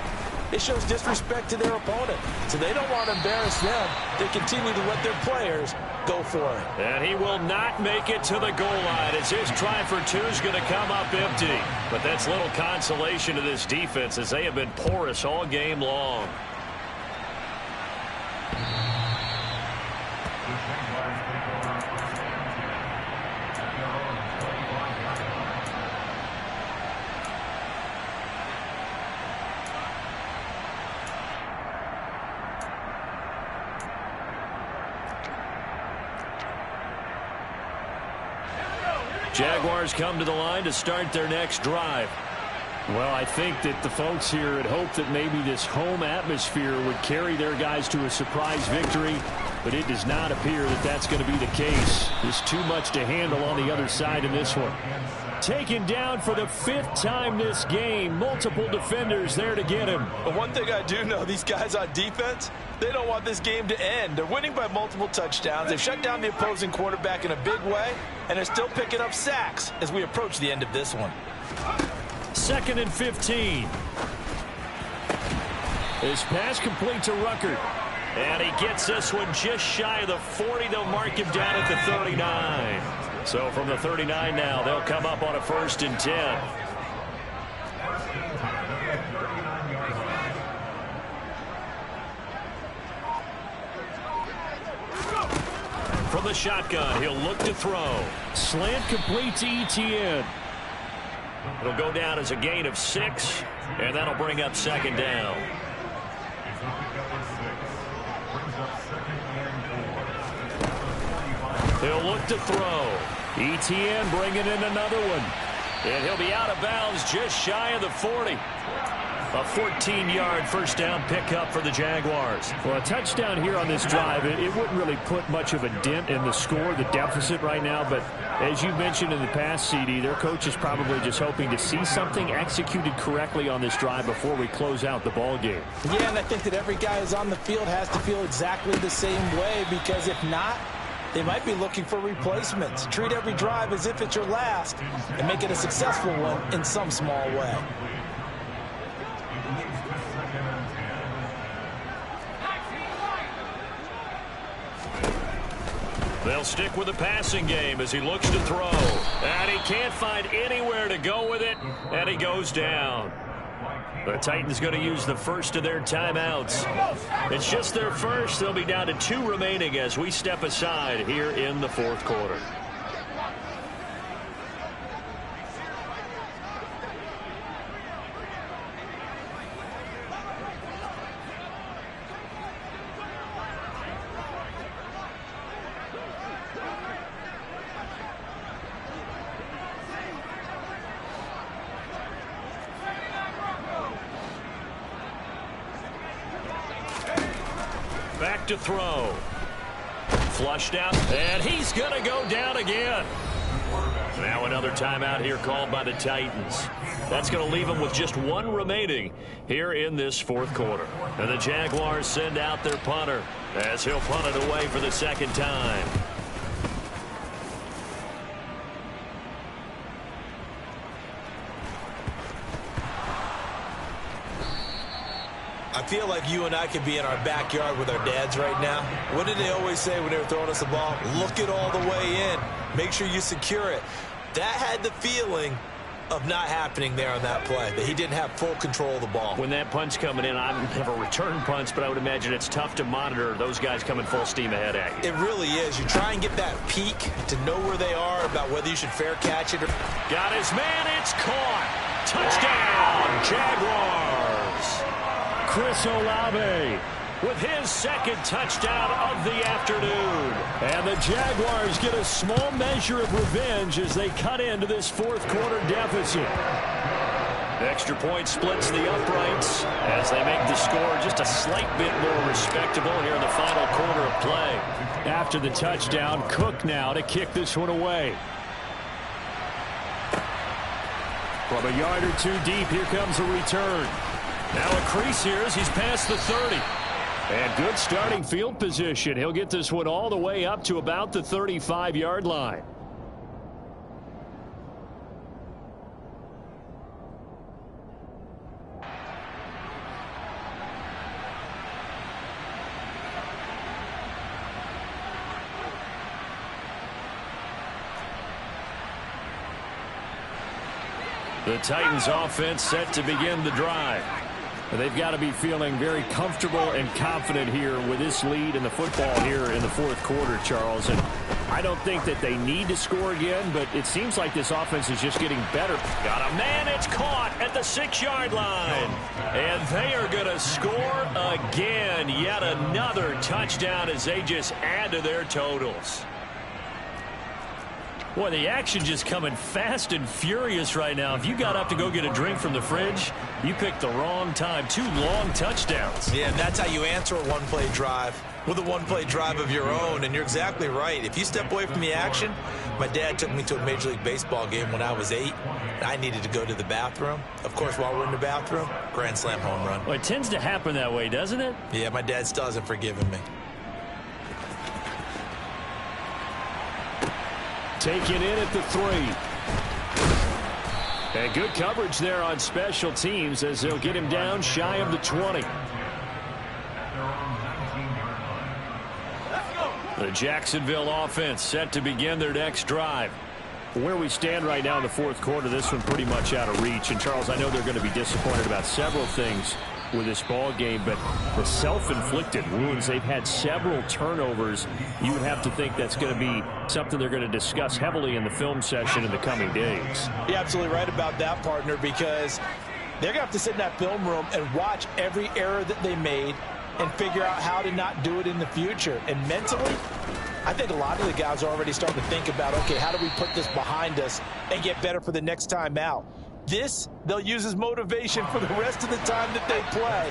it shows disrespect to their opponent. So they don't want to embarrass them. They continue to let their players go for it. And he will not make it to the goal line as his try for 2 is going to come up empty. But that's little consolation to this defense as they have been porous all game long. Jaguars come to the line to start their next drive. Well, I think that the folks here had hoped that maybe this home atmosphere would carry their guys to a surprise victory, but it does not appear that that's going to be the case. There's too much to handle on the other side in this one. Taken down for the 5th time this game. Multiple defenders there to get him. But one thing I do know, these guys on defense, they don't want this game to end. They're winning by multiple touchdowns. They've shut down the opposing quarterback in a big way, and they're still picking up sacks as we approach the end of this one. 2nd and 15. His pass complete to Ruckert. And he gets this one just shy of the 40. They'll mark him down at the 39. So from the 39 now, they'll come up on a 1st and 10. From the shotgun, he'll look to throw. Slant complete to Etienne. It'll go down as a gain of 6, and that'll bring up 2nd down. He'll look to throw. Etienne bringing in another one. And he'll be out of bounds just shy of the 40. A 14-yard first down pickup for the Jaguars. Well, a touchdown here on this drive, it wouldn't really put much of a dent in the score, the deficit right now. But as you mentioned in the past, CD, their coach is probably just hoping to see something executed correctly on this drive before we close out the ball game. Yeah, and I think that every guy who's on the field has to feel exactly the same way, because if not, they might be looking for replacements. Treat every drive as if it's your last and make it a successful one in some small way. They'll stick with the passing game as he looks to throw. And he can't find anywhere to go with it, and he goes down. The Titans going to use the first of their timeouts. It's just their first. They'll be down to 2 remaining as we step aside here in the 4th quarter. Back to throw. Flushed out, and he's going to go down again. Now another timeout here called by the Titans. That's going to leave them with just one remaining here in this fourth quarter. And the Jaguars send out their punter as he'll punt it away for the second time. I feel like you and I could be in our backyard with our dads right now. What did they always say when they were throwing us the ball? Look it all the way in. Make sure you secure it. That had the feeling of not happening there on that play, that he didn't have full control of the ball. When that punt's coming in, I've never returned punts, but I would imagine it's tough to monitor those guys coming full steam ahead at you. It really is. You try and get that peek to know where they are, about whether you should fair catch it. Got his man. It's caught. Touchdown, Jaguars. Chris Olave with his second touchdown of the afternoon. And the Jaguars get a small measure of revenge as they cut into this fourth quarter deficit. The extra point splits the uprights as they make the score just a slight bit more respectable here in the final quarter of play. After the touchdown, Cook now to kick this one away. From a yard or two deep, here comes a return. Now a crease here as he's past the 30. And good starting field position. He'll get this one all the way up to about the 35-yard line. The Titans offense set to begin the drive. They've got to be feeling very comfortable and confident here with this lead in the football here in the fourth quarter, Charles. And I don't think that they need to score again, but it seems like this offense is just getting better. Got a man. It's caught at the 6-yard line. And they are going to score again. Yet another touchdown as they just add to their totals. Boy, the action just coming fast and furious right now. If you got up to go get a drink from the fridge, you picked the wrong time. 2 long touchdowns. Yeah, and that's how you answer a one-play drive, with a one-play drive of your own. And you're exactly right. If you step away from the action, my dad took me to a Major League Baseball game when I was 8, and I needed to go to the bathroom. Of course, while we're in the bathroom, grand slam home run. Well, it tends to happen that way, doesn't it? Yeah, my dad still hasn't forgiven me. Taken in at the 3. And good coverage there on special teams as they'll get him down shy of the 20. The Jacksonville offense set to begin their next drive. Where we stand right now in the fourth quarter, this one pretty much out of reach. And, Charles, I know they're going to be disappointed about several things with this ball game, but the self-inflicted wounds, they've had several turnovers. You would have to think that's going to be something they're going to discuss heavily in the film session in the coming days. You're absolutely right about that, partner, because they're going to have to sit in that film room and watch every error that they made and figure out how to not do it in the future. And mentally, I think a lot of the guys are already starting to think about, okay, how do we put this behind us and get better for the next time out? This, they'll use as motivation for the rest of the time that they play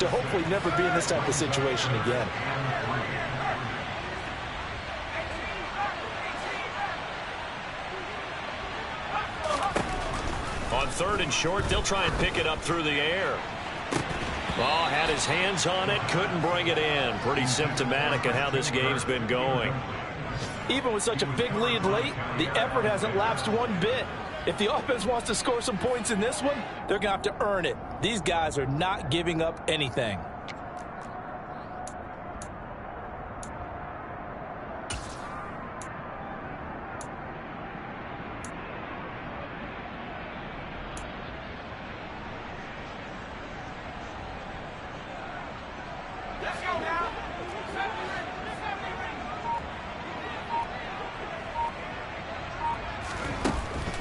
to hopefully never be in this type of situation again. On 3rd and short, they'll try and pick it up through the air. Ball had his hands on it, couldn't bring it in. Pretty symptomatic of how this game's been going. Even with such a big lead late, the effort hasn't lapsed one bit. If the offense wants to score some points in this one, they're going to have to earn it. These guys are not giving up anything.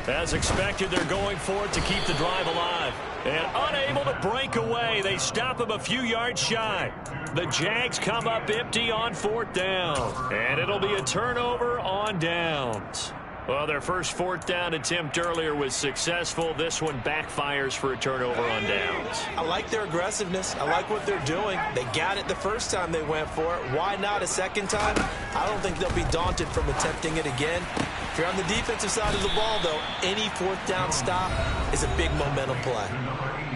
As expected, they're going for it to keep the drive alive. And unable to break away, they stop him a few yards shy. The Jags come up empty on 4th down. And it'll be a turnover on downs. Well, their first 4th down attempt earlier was successful. This one backfires for a turnover on downs. I like their aggressiveness. I like what they're doing. They got it the first time they went for it. Why not a second time? I don't think they'll be daunted from attempting it again. If you're on the defensive side of the ball, though, any fourth down stop is a big momentum play.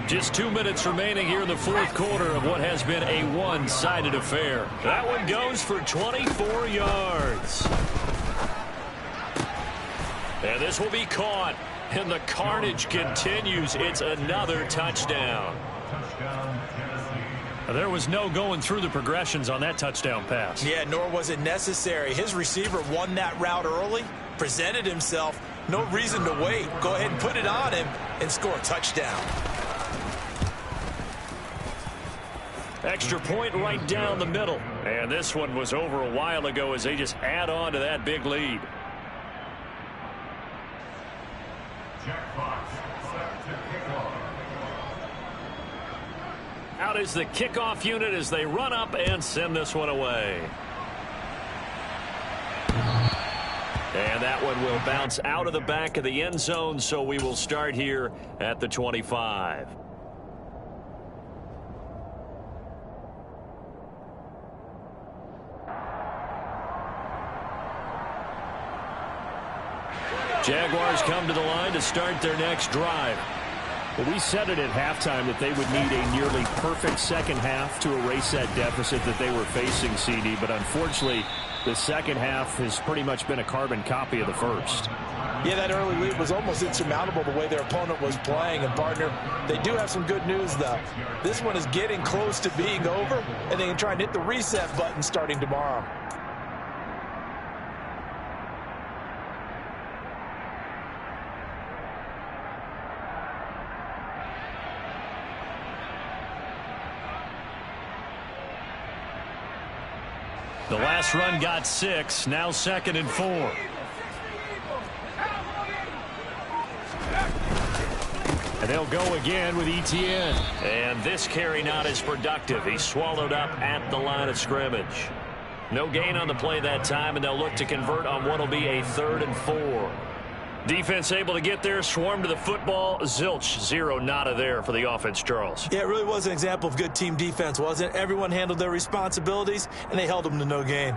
Just 2 minutes remaining here in the fourth quarter of what has been a one-sided affair. That one goes for 24 yards. And this will be caught. And the carnage continues. It's another touchdown. There was no going through the progressions on that touchdown pass. Yeah, nor was it necessary. His receiver won that route early, presented himself. No reason to wait. Go ahead and put it on him and score a touchdown. Extra point right down the middle. And this one was over a while ago as they just add on to that big lead. Jack Fox set to kick off. Out is the kickoff unit as they run up and send this one away. And that one will bounce out of the back of the end zone, so we will start here at the 25. Jaguars come to the line to start their next drive. Well, we said it at halftime that they would need a nearly perfect second half to erase that deficit that they were facing, CD. But unfortunately, the second half has pretty much been a carbon copy of the first. Yeah, that early lead was almost insurmountable the way their opponent was playing. And, partner, they do have some good news, though. This one is getting close to being over, and they can try and hit the reset button starting tomorrow. The last run got 6, now 2nd and 4. And they'll go again with Etienne. And this carry not as productive. He's swallowed up at the line of scrimmage. No gain on the play that time, and they'll look to convert on what will be a 3rd and 4. Defense able to get there, swarm to the football. Zilch, 0 nada there for the offense, Charles. Yeah, it really was an example of good team defense, wasn't it? Everyone handled their responsibilities, and they held them to no gain.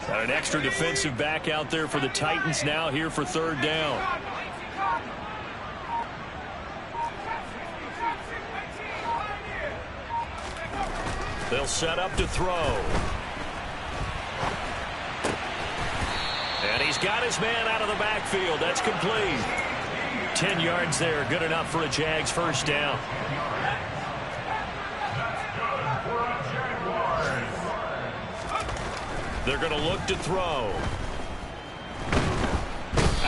Got an extra defensive back out there for the Titans now here for 3rd down. They'll set up to throw. And he's got his man out of the backfield. That's complete. 10 yards there. Good enough for a Jags first down. They're going to look to throw.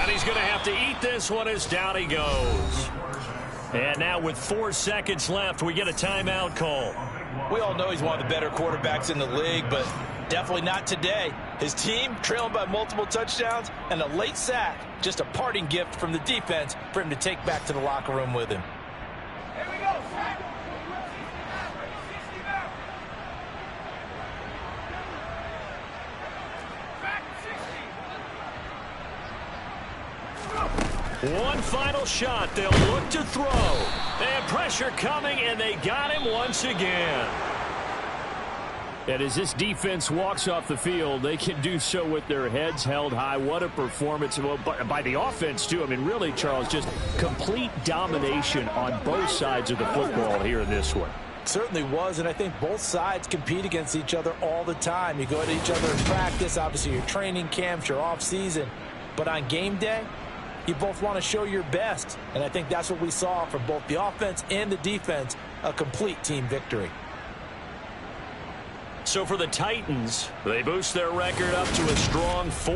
And he's going to have to eat this one as down he goes. And now with 4 seconds left, we get a timeout call. We all know he's one of the better quarterbacks in the league, but definitely not today. His team trailing by multiple touchdowns and a late sack. Just a parting gift from the defense for him to take back to the locker room with him. Here we go. One final shot. They'll look to throw. They have pressure coming, and they got him once again. And as this defense walks off the field, they can do so with their heads held high. What a performance by the offense, too. I mean, really, Charles, just complete domination on both sides of the football here in this one. Certainly was, and I think both sides compete against each other all the time. You go at each other in practice, obviously your training camps, your off-season. But on game day, you both want to show your best. And I think that's what we saw from both the offense and the defense, a complete team victory. So for the Titans, they boost their record up to a strong 4.